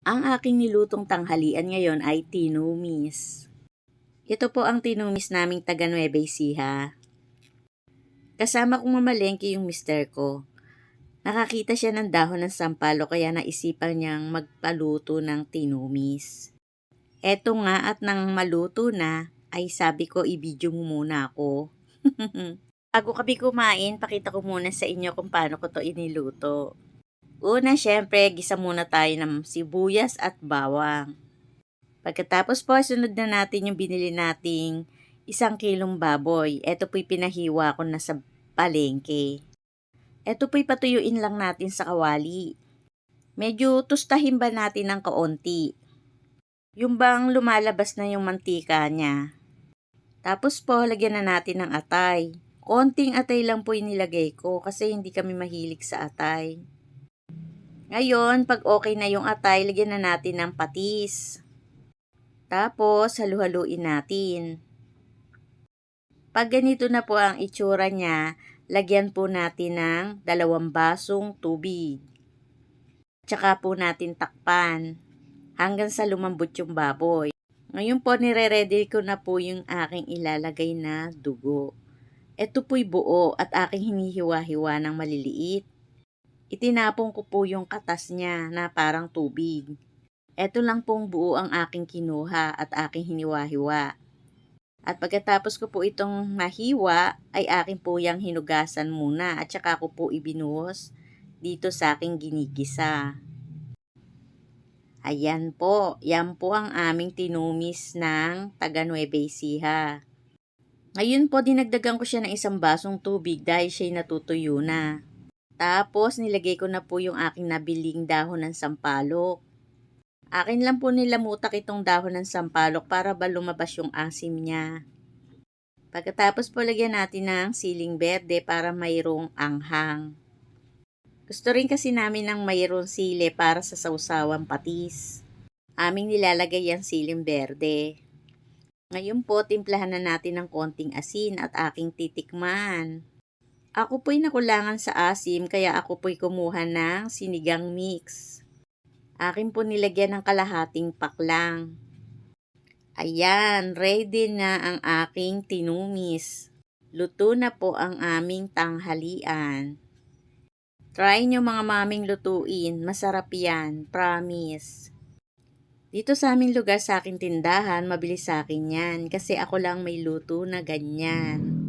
Ang aking nilutong tanghalian ngayon ay tinumis. Ito po ang tinumis naming taga Nueva Ecija. Kasama kong mamalengke yung mister ko. Nakakita siya ng dahon ng sampalo kaya naisipan niyang magpaluto ng tinumis. Eto nga at nang maluto na, ay sabi ko i-video mo muna ako. Bago kami kumain, pakita ko muna sa inyo kung paano ko to iniluto. Una, syempre, gisa muna tayo ng sibuyas at bawang. Pagkatapos po, sunod na natin yung binili nating 1 kilong baboy. Ito po'y pinahiwa ko na sa palengke. Ito po'y patuyuin lang natin sa kawali. Medyo tustahin ba natin ng kaunti. Yung bang lumalabas na yung mantika niya. Tapos po, lagyan na natin ng atay. Konting atay lang po inilagay ko kasi hindi kami mahilig sa atay. Ngayon, pag okay na yung atay, lagyan na natin ng patis. Tapos, halu-haluin natin. Pag ganito na po ang itsura niya, lagyan po natin ng 2 basong tubig. Tsaka po natin takpan hanggang sa lumambot yung baboy. Ngayon po, nire-ready ko na po yung aking ilalagay na dugo. Ito po'y buo at aking hinihiwa-hiwa ng maliliit. Itinapon ko po yung katas niya na parang tubig. Ito lang pong buo ang aking kinuha at aking hiniwa-hiwa. At pagkatapos ko po itong mahiwa, ay akin po yung hinugasan muna at saka ko po ibinuhos dito sa aking ginigisa. Ayan po, yan po ang aming tinumis ng taga Nueva Ecija. Ngayon po, dinagdagan ko siya ng 1 basong tubig dahil siya'y natutuyo na. Tapos, nilagay ko na po yung aking nabiling dahon ng sampalok. Akin lang po nilamutak itong dahon ng sampalok para ba lumabas yung asim niya. Pagkatapos po lagyan natin ng siling berde para mayroong anghang. Gusto rin kasi namin ng mayroong sili para sa sawsawang patis. Aming nilalagay ang siling berde. Ngayon po, timplahan na natin ng konting asin at aking titikman. Ako po'y nakulangan sa asim kaya ako po'y kumuha ng sinigang mix. Akin po nilagyan ng kalahating pack lang. Ayan, ready na ang aking tinumis. Luto na po ang aming tanghalian. Try nyo mga maming lutuin, masarap yan, promise. Dito sa aming lugar sa aking tindahan, mabilis sa akin yan kasi ako lang may luto na ganyan.